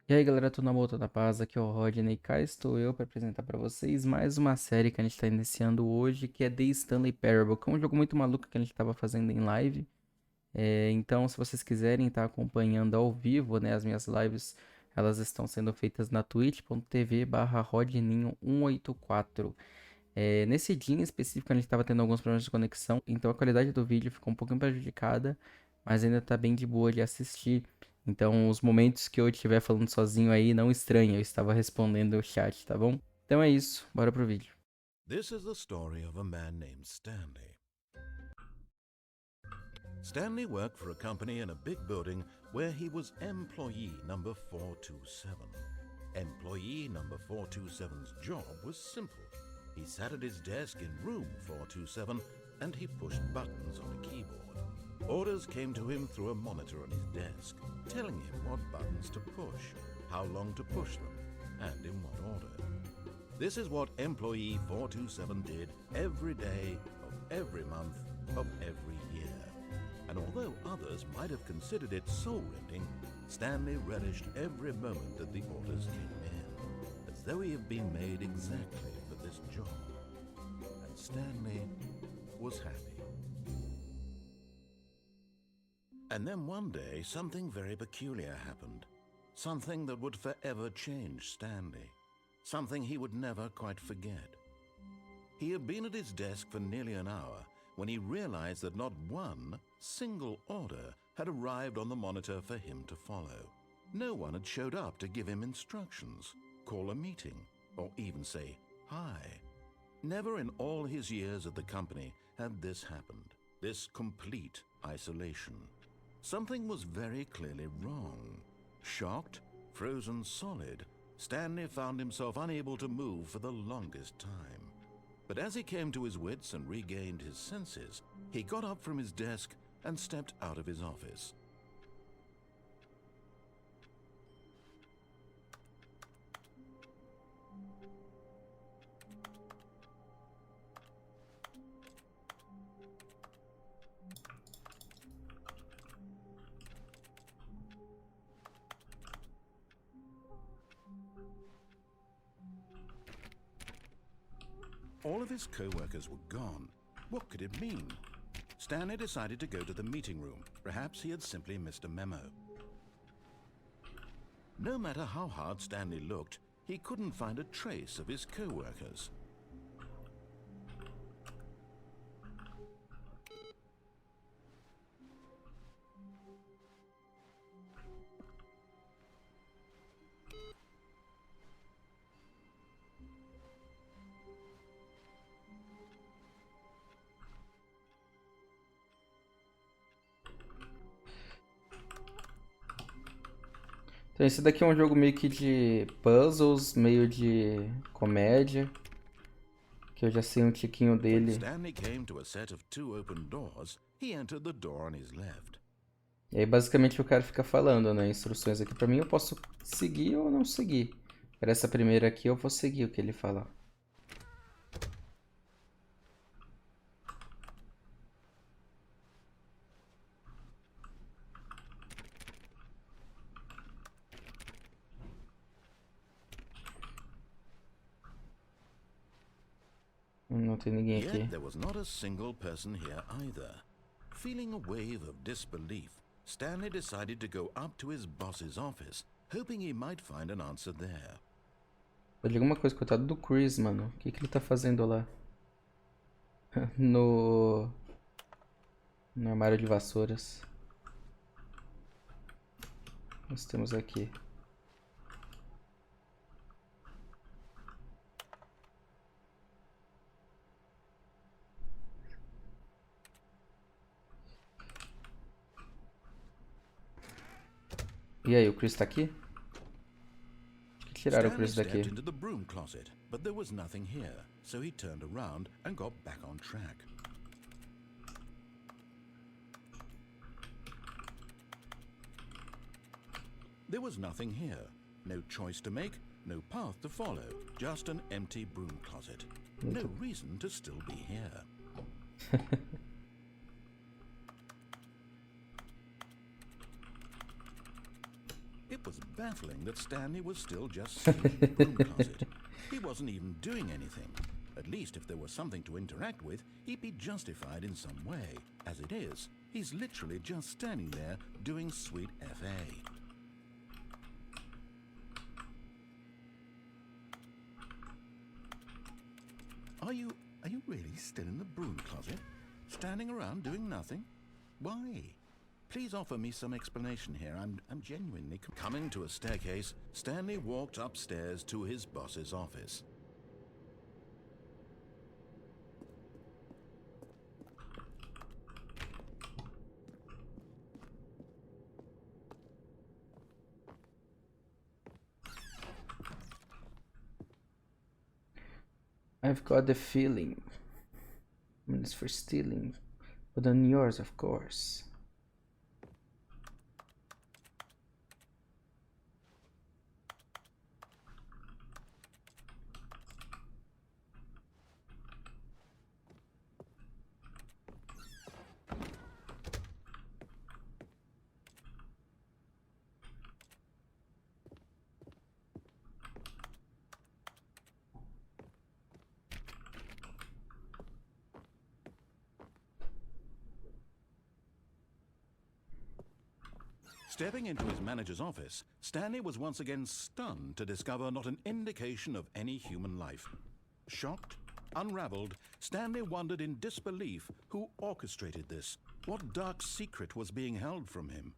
E aí galera, tudo na boa, tudo na paz, aqui é o Rodney e cá estou eu para apresentar para vocês mais uma série que a gente está iniciando hoje, que é The Stanley Parable, que é um jogo muito maluco que a gente estava fazendo em live. Então, se vocês quiserem estar acompanhando ao vivo, né, as minhas lives, elas estão sendo feitas na twitch.tv/rodninho184. Nesse dia em específico, a gente estava tendo alguns problemas de conexão, então a qualidade do vídeo ficou um pouquinho prejudicada, mas ainda tá bem de boa de assistir. Então, os momentos que eu estiver falando sozinho aí, não estranhe, eu estava respondendo o chat, tá bom? Então é isso, bora pro vídeo. This is the story of a man named Stanley. Stanley worked for a company in a big building where he was employee number 427. Employee number 427's job was simple. He sat at his desk in room 427 and he pushed buttons on a keyboard. Orders came to him through a monitor on his desk, telling him what buttons to push, how long to push them, and in what order. This is what employee 427 did every day of every month of every year. And although others might have considered it soul-rending, Stanley relished every moment that the orders came in, as though he had been made exactly for this job. And Stanley was happy. And then one day, something very peculiar happened. Something that would forever change Stanley. Something he would never quite forget. He had been at his desk for nearly an hour when he realized that not one single order had arrived on the monitor for him to follow. No one had showed up to give him instructions, call a meeting, or even say hi. Never in all his years at the company had this happened, this complete isolation. Something was very clearly wrong. Shocked, frozen solid, Stanley found himself unable to move for the longest time. But as he came to his wits and regained his senses, he got up from his desk and stepped out of his office. All of his co-workers were gone. What could it mean? Stanley decided to go to the meeting room. Perhaps he had simply missed a memo. No matter how hard Stanley looked, he couldn't find a trace of his co-workers. Então esse daqui é um jogo meio que de puzzles, meio de comédia, que eu já sei um tiquinho When dele. Stanley came to a set of two open doors, he entered the door on his left. E aí basicamente o cara fica falando, né, instruções aqui pra mim, eu posso seguir ou não seguir. Para essa primeira aqui eu vou seguir o que ele falar. Não tem ninguém aqui. Yet there was not a single person here either. Feeling a wave of disbelief, Stanley decided to go up to his boss's office, hoping he might find an answer there. Eu digo uma coisa, coitado do Chris, mano. O que ele tá fazendo lá? No... No armário de vassouras. Nós temos aqui. E aí, o Chris tá aqui? Acho que tiraram o Stanley Chris daqui. stepped into the broom closet, but there was nothing here, so he turned around and got back on track. There was nothing here. No choice to make, no path to follow, just an empty broom closet. No reason to still be here. It was baffling that Stanley was still just sitting in the broom closet. He wasn't even doing anything. At least if there was something to interact with, he'd be justified in some way. As it is, he's literally just standing there doing sweet FA. Are you really still in the broom closet? Standing around doing nothing? Why? Please offer me some explanation here. I'm genuinely... Coming to a staircase, Stanley walked upstairs to his boss's office. I've got the feeling. It's for stealing. But on yours, of course. Stepping into his manager's office, Stanley was once again stunned to discover not an indication of any human life. Shocked, unraveled, Stanley wondered in disbelief who orchestrated this. What dark secret was being held from him?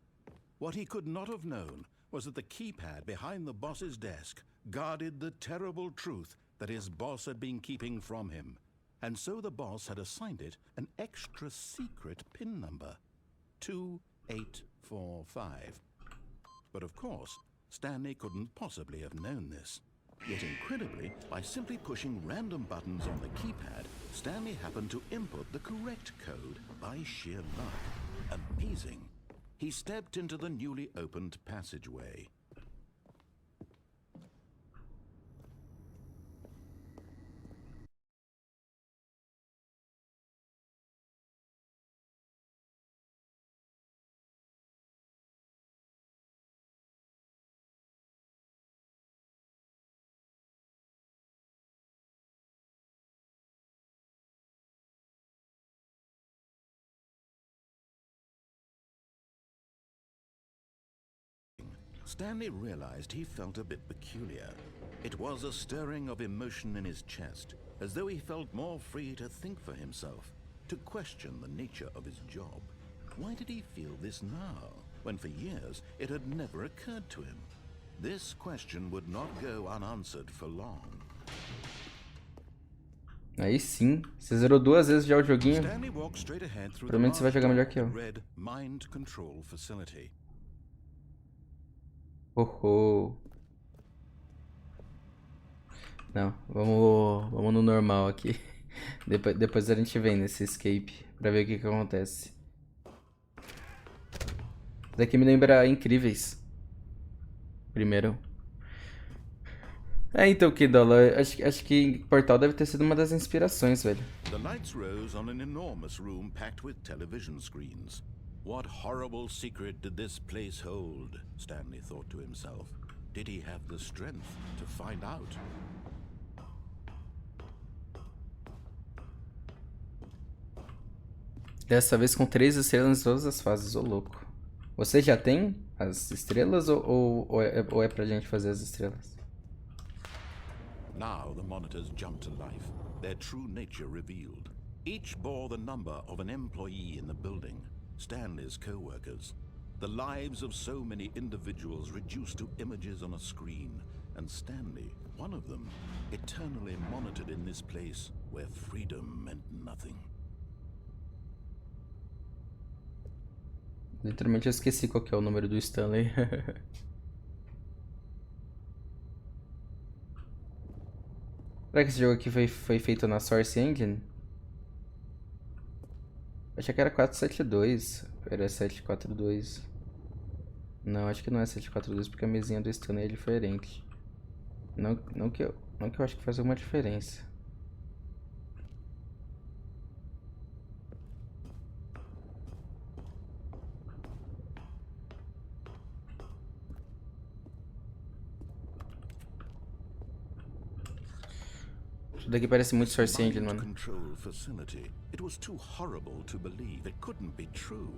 What he could not have known was that the keypad behind the boss's desk guarded the terrible truth that his boss had been keeping from him. And so the boss had assigned it an extra secret PIN number. 2845. But of course, Stanley couldn't possibly have known this. Yet incredibly, by simply pushing random buttons on the keypad, Stanley happened to input the correct code by sheer luck. Amazing. He stepped into the newly opened passageway. Stanley realized he felt a bit peculiar. It was a stirring of emotion in his chest, as though he felt more free to think for himself, to question the nature of his job. Why did he feel this now, when for years it had never occurred to him? This question would not go unanswered for long. Aí sim, você zerou 2 vezes já o joguinho. Stanley walked straight ahead through Provavelmente você vai jogar melhor que eu. red mind control facility. Oh. Não, vamos no normal aqui. Depois a gente vem nesse escape pra ver o que acontece. Isso daqui me lembra Incríveis. Primeiro. Então, Kidola, acho que Portal deve ter sido uma das inspirações, velho. The lights rose on an enormous room packed with television screens. What horrible secret did this place hold? Stanley thought to himself. Did he have the strength to find out? Dessa vez com 3 estrelas em todas as fases, ô louco. Você já tem as estrelas ou é pra gente fazer as estrelas? Now the monitors jumped to life, their true nature revealed. Each bore the number of an employee in the building, Stanley's co-workers. The lives of so many individuals reduced to images on a screen, and Stanley, one of them, eternally monitored in this place where freedom meant nothing. Literalmente eu esqueci qual que é o número do Stanley. Será que esse jogo aqui foi feito na Source Engine? Eu achei que era 472. Era 742. Não, acho que não é 742 porque a mesinha do Stanley é diferente. Não que eu acho que faz alguma diferença. Isso daqui parece muito This Source Engine, mind mano. control facility. It was too horrible to believe. It couldn't be true.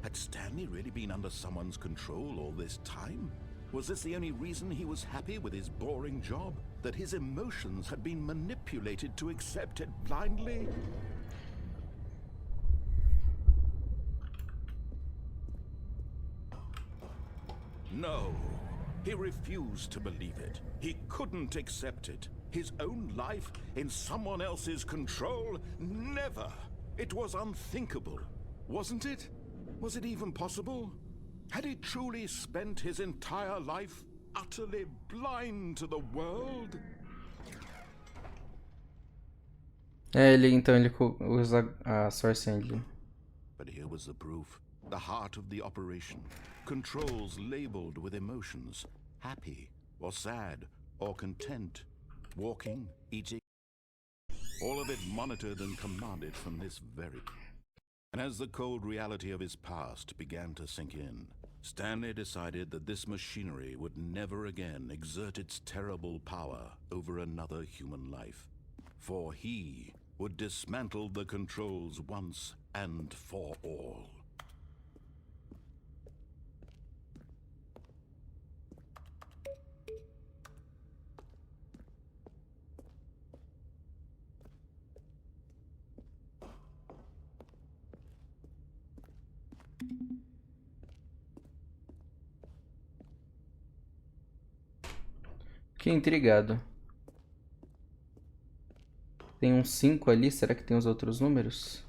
Had Stanley really been under someone's control all this time? Was this the only reason he was happy with his boring job? That his emotions had been manipulated to accept it blindly? No. He refused to believe it. He couldn't accept it. His own life in someone else's control? Never. It was unthinkable, wasn't it? Was it even possible? Had he truly spent his entire life utterly blind to the world? Ele usa a Source Engine. But here was the proof. The heart of the operation. Controls labeled with emotions. Happy, or sad, or content. Walking, eating. All of it monitored and commanded from this very... And as the cold reality of his past began to sink in, Stanley decided that this machinery would never again exert its terrible power over another human life. For he would dismantle the controls once and for all. Fiquei intrigado. Tem um 5 ali, será que tem os outros números?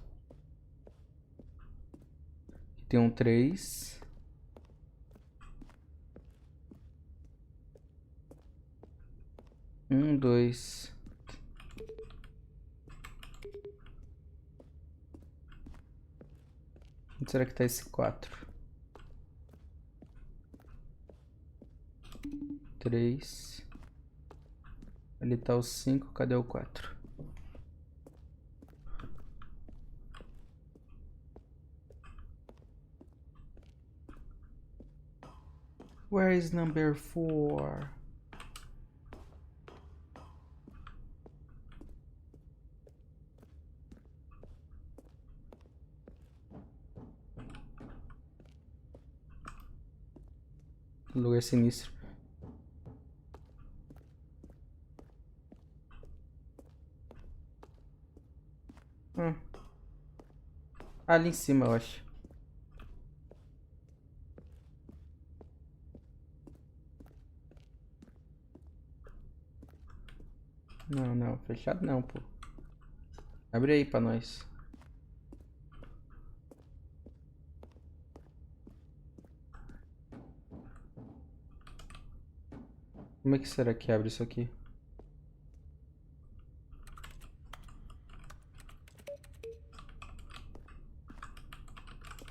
Tem um 3. Um, 2. Onde será que tá esse 4? 3. Ali tá o 5, cadê o 4? Where is number 4? Lugar sinistro. Ali em cima, eu acho. Não, não, fechado não, pô. Abre aí pra nós. Como é que será que abre isso aqui?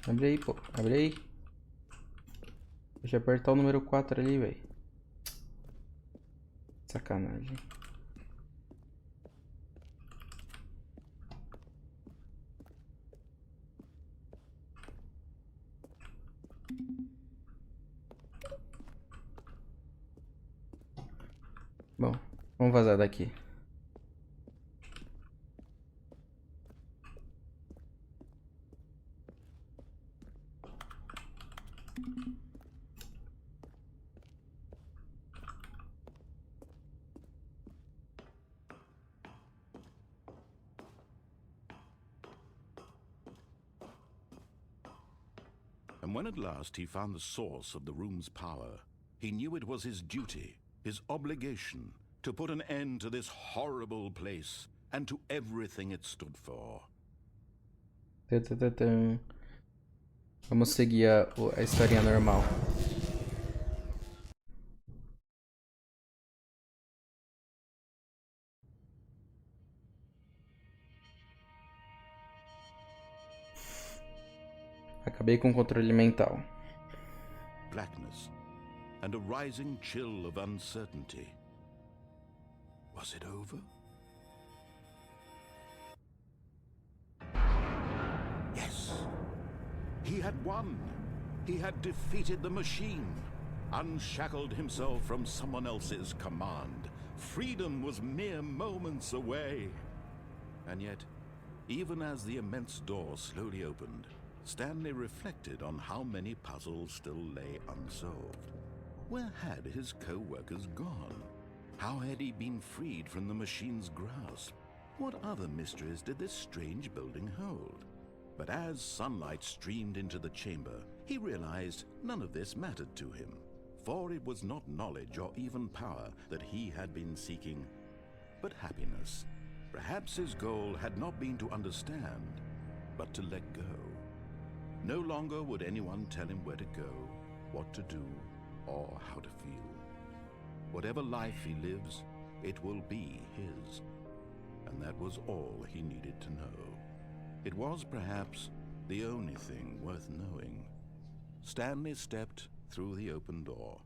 Abre aí, pô. Abre aí. Deixa eu apertar o número 4 ali, velho. Sacanagem. Bom, vamos vazar daqui. And when at last he found the source of the room's power, he knew it was his duty, his obligation, to put an end to this horrible place and to everything it stood for. Vamos seguir a historinha normal. Acabei com o controle mental. Blackness and a rising chill of uncertainty. Was it over? Yes. He had won. He had defeated the machine, unshackled himself from someone else's command, Freedom was mere moments away. And yet, even as the immense door slowly opened, Stanley reflected on how many puzzles still lay unsolved. Where had his co-workers gone? How had he been freed from the machine's grasp? What other mysteries did this strange building hold? But as sunlight streamed into the chamber, he realized none of this mattered to him, for it was not knowledge or even power that he had been seeking, but happiness. Perhaps his goal had not been to understand, but to let go. No longer would anyone tell him where to go, what to do, or how to feel. Whatever life he lives, it will be his. And that was all he needed to know. It was perhaps the only thing worth knowing. Stanley stepped through the open door.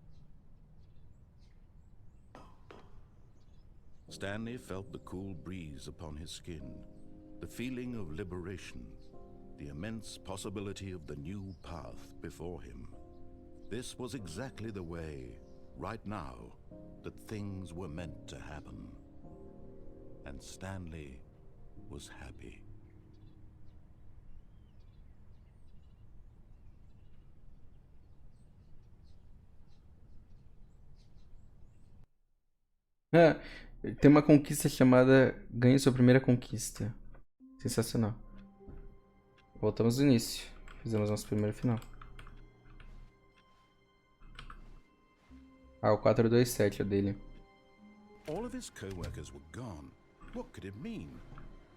Stanley felt the cool breeze upon his skin, the feeling of liberation, the immense possibility of the new path before him. This was exactly the way, right now, that things were meant to happen. And Stanley was happy. Ah, tem uma conquista chamada Ganhe sua primeira conquista. Sensacional. Voltamos do início. Fizemos nosso primeiro final. Ah, o 427 é o dele. All of his co-workers were gone. What could it mean?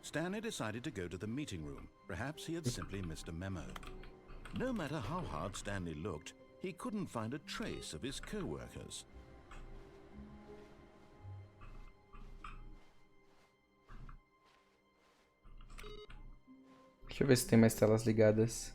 Stanley decided to go to the meeting room. Perhaps he had simply missed a memo. No matter how hard Stanley looked, he couldn't find a trace of his co-workers. Deixa eu ver se tem mais telas ligadas.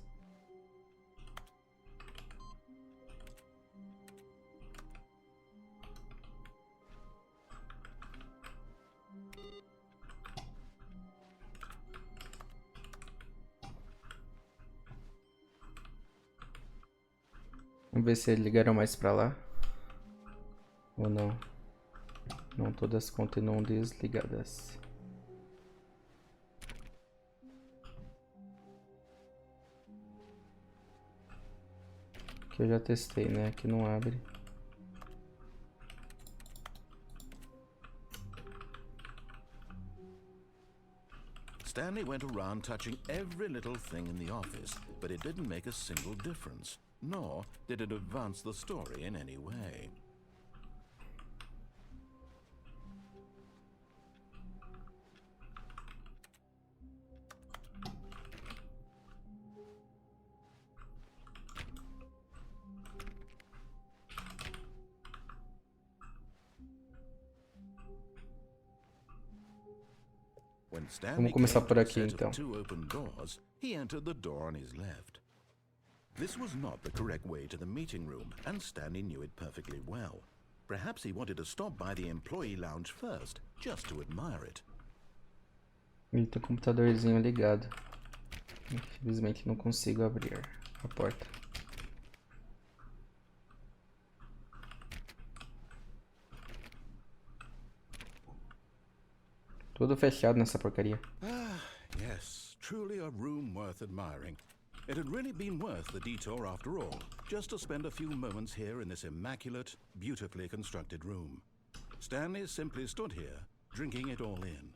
Vamos ver se ligaram mais pra lá. Ou não. Não, todas continuam desligadas. Que eu já testei, né? Aqui não abre. Stanley went around touching every little thing in the office, but it didn't make a single difference, nor did it advance the story in any way. When Stanley Vamos começar came por to a aqui, set então. of two open doors, he entered the door on his left. This was not the correct way to the meeting room, and Stanley knew it perfectly well. Perhaps he wanted to stop by the employee lounge first, just to admire it. Ele tem um computadorzinho ligado. Infelizmente não consigo abrir a porta. Tudo fechado nessa porcaria. Ah, yes, truly a room worth admiring. It had really been worth the detour after all, just to spend a few moments here in this immaculate, beautifully constructed room. Stanley simply stood here, drinking it all in.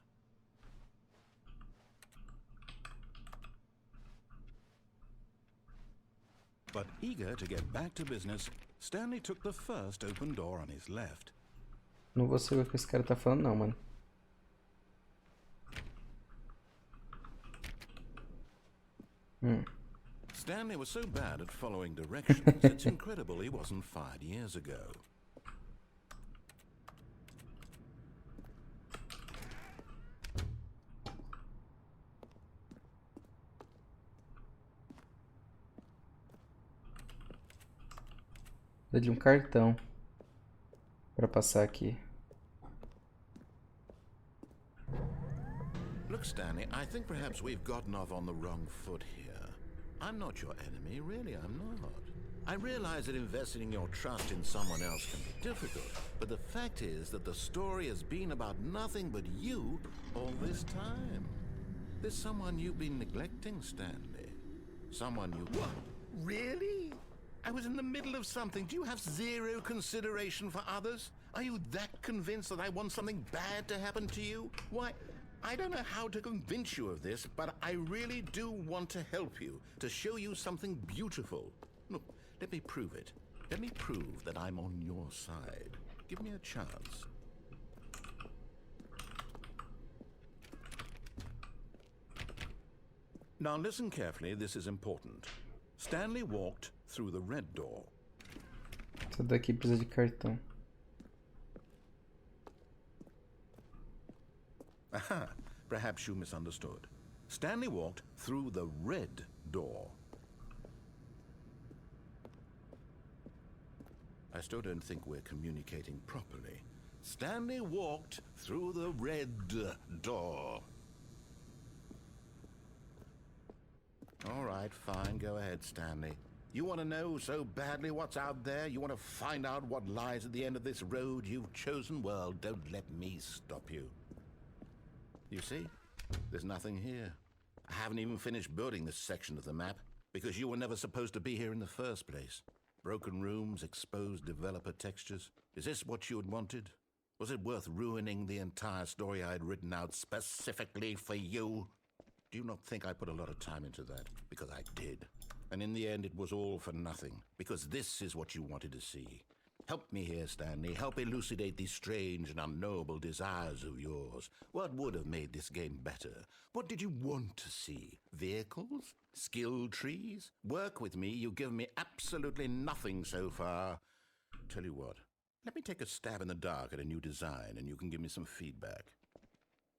But eager to get back to business, Stanley took the first open door on his left. Não vou saber o que esse cara tá falando não, mano. Stanley was so bad at following directions, it's incredible he wasn't fired years ago. Precisa de um cartão pra passar aqui. Look, Stanley, I think perhaps we've gotten off on the wrong foot here. I'm not your enemy, really, I'm not. I realize that investing your trust in someone else can be difficult, but the fact is that the story has been about nothing but you all this time. There's someone you've been neglecting, Stanley. Someone you... What? Really? I was in the middle of something. Do you have zero consideration for others? Are you that convinced that I want something bad to happen to you? Why, I don't know how to convince you of this, but I really do want to help you, to show you something beautiful. Look, let me prove it. Let me prove that I'm on your side. Give me a chance. Now listen carefully, this is important. Stanley walked through the red door. Essa daqui precisa de cartão. Aha, perhaps you misunderstood. Stanley walked through the red door. I still don't think we're communicating properly. Stanley walked through the red door. All right, fine, go ahead, Stanley. You want to know so badly what's out there? You want to find out what lies at the end of this road you've chosen? Well, don't let me stop you. You see, there's nothing here. I haven't even finished building this section of the map because you were never supposed to be here in the first place. Broken rooms, exposed developer textures. Is this what you had wanted? Was it worth ruining the entire story I had written out specifically for you? Do you not think I put a lot of time into that? Because I did. And in the end, it was all for nothing. Because this is what you wanted to see. Help me here, Stanley. Help elucidate these strange and unknowable desires of yours. What would have made this game better? What did you want to see? Vehicles? Skill trees? Work with me. You've given me absolutely nothing so far. Tell you what. Let me take a stab in the dark at a new design, and you can give me some feedback.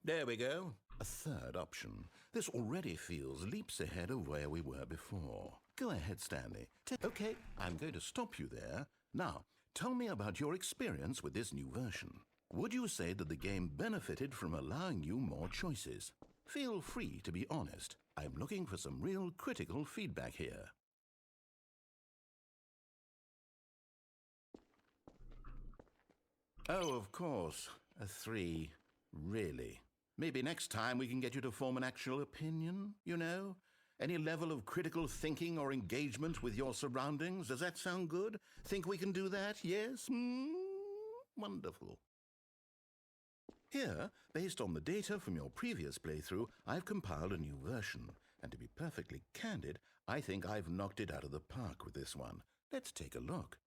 There we go. A third option. This already feels leaps ahead of where we were before. Go ahead, Stanley. Okay, I'm going to stop you there. Now, tell me about your experience with this new version. Would you say that the game benefited from allowing you more choices? Feel free to be honest. I'm looking for some real critical feedback here. Oh, of course. A 3. Really? Maybe next time we can get you to form an actual opinion, you know? Any level of critical thinking or engagement with your surroundings? Does that sound good? Think we can do that? Yes? Wonderful. Here, based on the data from your previous playthrough, I've compiled a new version. And to be perfectly candid, I think I've knocked it out of the park with this one. Let's take a look.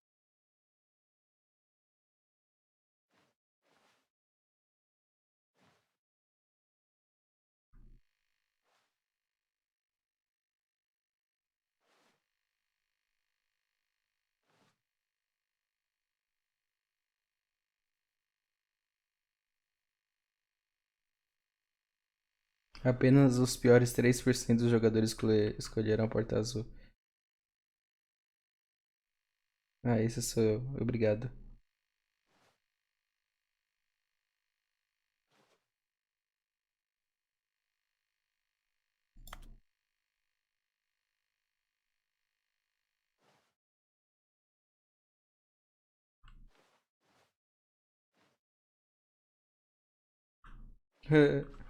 Apenas os piores 3% dos jogadores escolheram a porta azul. Ah, esse sou eu. Obrigado.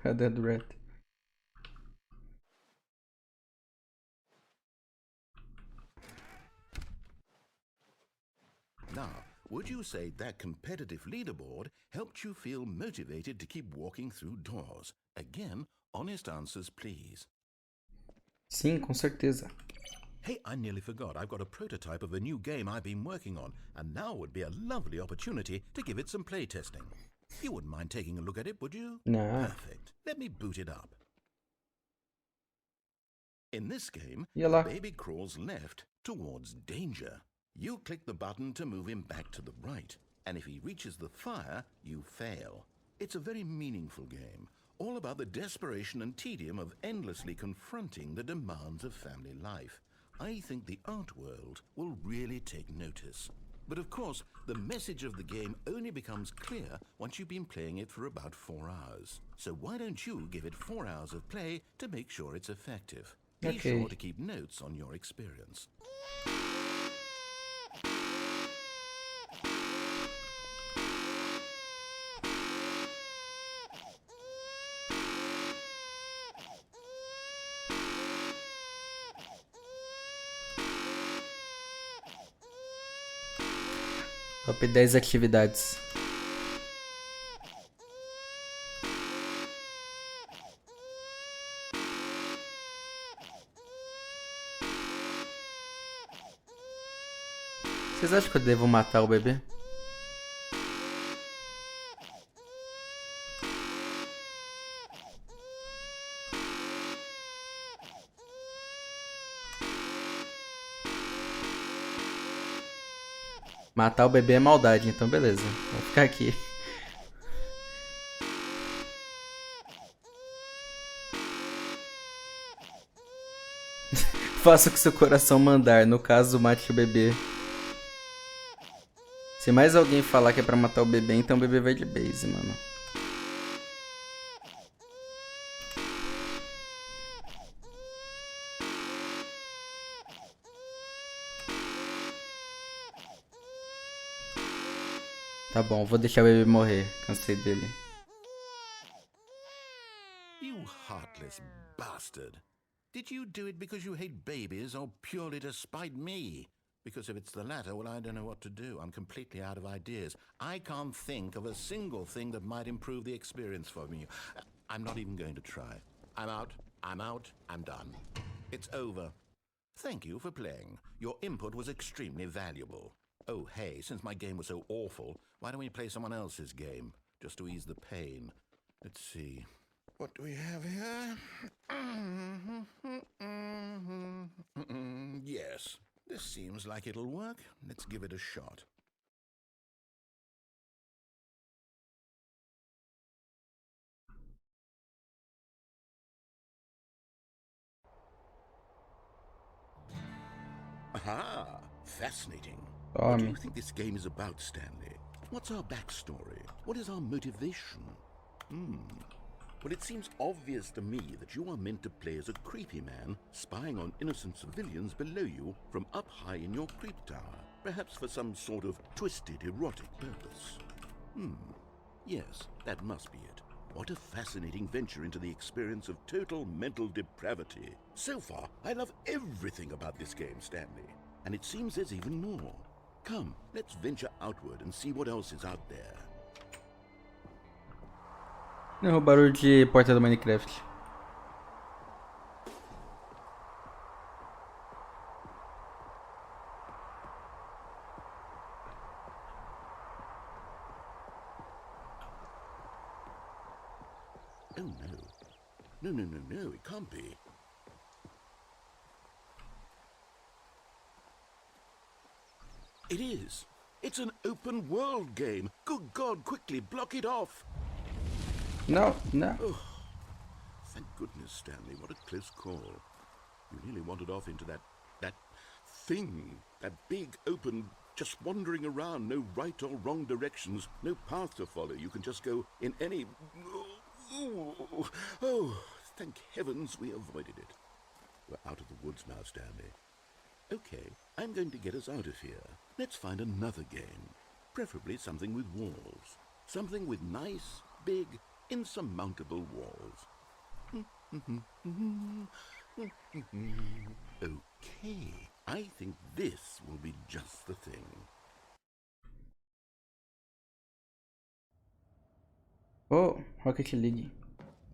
A Dead Rat. Now, would you say that competitive leaderboard helped you feel motivated to keep walking through doors? Again, honest answers, please. Sim, com certeza. Hey, I nearly forgot. I've got a prototype of a new game I've been working on, and now would be a lovely opportunity to give it some playtesting. You wouldn't mind taking a look at it, would you? Nah. Perfect. Let me boot it up. In this game, E the lá. baby crawls left towards danger. You click the button to move him back to the right, and if he reaches the fire, you fail. It's a very meaningful game, all about the desperation and tedium of endlessly confronting the demands of family life. I think the art world will really take notice. But of course, the message of the game only becomes clear once you've been playing it for about 4 hours. So why don't you give it 4 hours of play to make sure it's effective? Be Okay. sure to keep notes on your experience. Top 10 atividades. Vocês acham que eu devo matar o bebê? Matar o bebê é maldade, então beleza. Vou ficar aqui. Faça o que seu coração mandar. No caso, mate o bebê. Se mais alguém falar que é pra matar o bebê, então o bebê vai de base, mano. Tá bom, vou deixar o bebê morrer. Cansei dele. You heartless bastard. Did you do it because you hate babies or purely to spite me? Because if it's the latter, well, I don't know what to do. I'm completely out of ideas. I can't think of a single thing that might improve the experience for me. I'm not even going to try. I'm out. I'm done. It's over. Thank you for playing. Your input was extremely valuable. Oh, hey, since my game was so awful, why don't we play someone else's game? Just to ease the pain. Let's see. What do we have here? Yes, this seems like it'll work. Let's give it a shot. Aha! Fascinating. What do you think this game is about, Stanley? What's our backstory? What is our motivation? Well, it seems obvious to me that you are meant to play as a creepy man spying on innocent civilians below you from up high in your creep tower, perhaps for some sort of twisted erotic purpose. Yes, that must be it. What a fascinating venture into the experience of total mental depravity. So far, I love everything about this game, Stanley. And it seems there's even more. Come, let's venture outward and see what else is out there. Não, o barulho de porta do Minecraft. Oh no. No, it can't be. It is. It's an open world game. Good God, quickly block it off. No. Oh, thank goodness, Stanley. What a close call. You nearly wandered off into that thing. That big, open, just wandering around. No right or wrong directions. No path to follow. You can just go in any... Oh, thank heavens we avoided it. We're out of the woods now, Stanley. Okay, I'm going to get us out of here. Let's find another game. Preferably something with walls. Something with nice, big, insurmountable walls. Okay, I think this will be just the thing. Oh, Rocket League.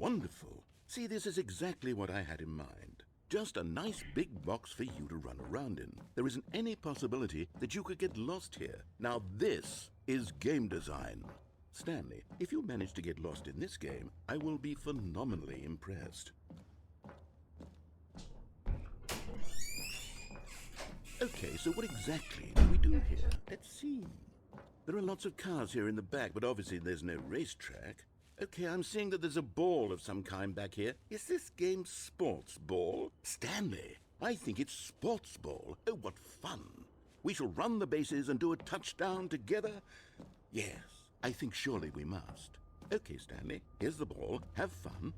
Wonderful. See, this is exactly what I had in mind. Just a nice big box for you to run around in. There isn't any possibility that you could get lost here. Now this is game design. Stanley, if you manage to get lost in this game, I will be phenomenally impressed. Okay, so what exactly do we do here? Let's see. There are lots of cars here in the back, but obviously there's no racetrack. Okay, I'm seeing that there's a ball of some kind back here. Is this game sports ball? Stanley, I think it's sports ball. Oh, what fun. We shall run the bases and do a touchdown together. Yes, I think surely we must. Okay, Stanley, here's the ball. Have fun.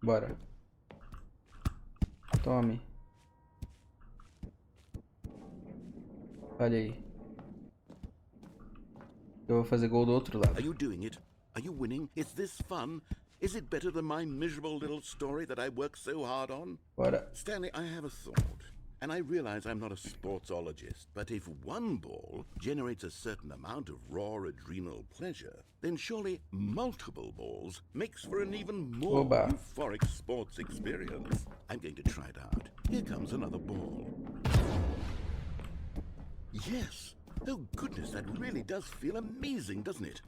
Bora. Tome. Olha aí. Eu vou fazer gol do outro lado. Are you doing it? Are you winning? Is this fun? Is it better than my miserable little story that I worked so hard on? Bora. Stanley, I have a thought. And I realize I'm not a sportsologist, but if one ball generates a certain amount of raw adrenal pleasure, then surely multiple balls makes for an even more Oba. euphoric sports experience. I'm going to try it out. Here comes another ball. Yes. Oh goodness, that really does feel amazing, doesn't it?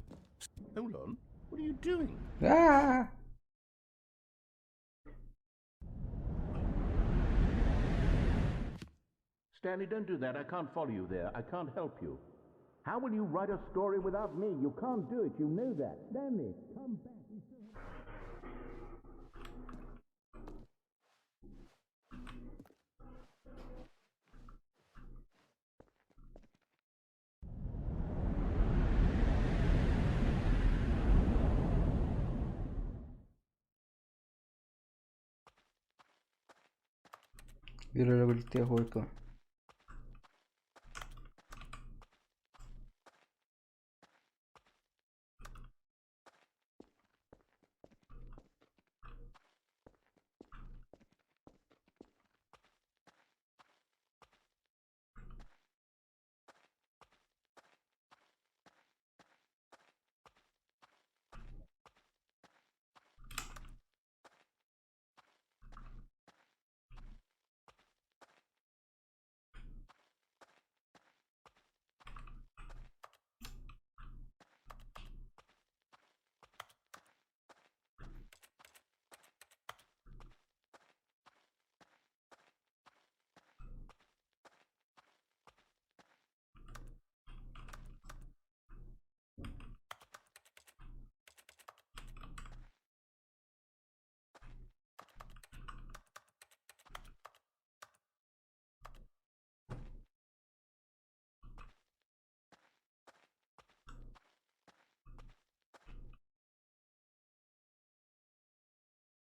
Hold on. What are you doing? Ah! Stanley, don't do that. I can't follow you there. I can't help you. How will you write a story without me? You can't do it. You know that. Stanley, come back. Virou jogo de terror, clã.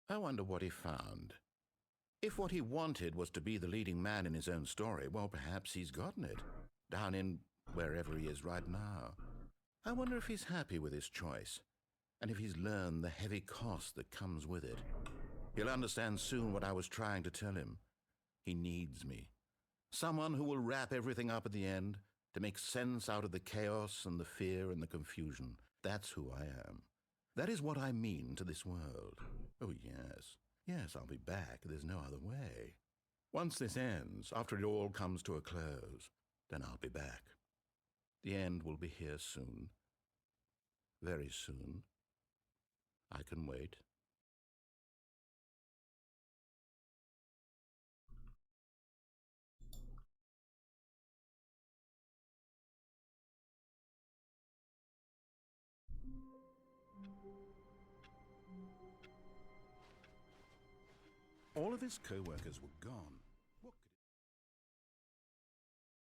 I wonder what he found. If what he wanted was to be the leading man in his own story, well, perhaps he's gotten it, down in wherever he is right now. I wonder if he's happy with his choice, and if he's learned the heavy cost that comes with it. He'll understand soon what I was trying to tell him. He needs me. Someone who will wrap everything up at the end, to make sense out of the chaos and the fear and the confusion. That's who I am. That is what I mean to this world. Oh, yes. Yes, I'll be back. There's no other way. Once this ends, after it all comes to a close, then I'll be back. The end will be here soon. Very soon. I can wait. All of his co-workers were gone.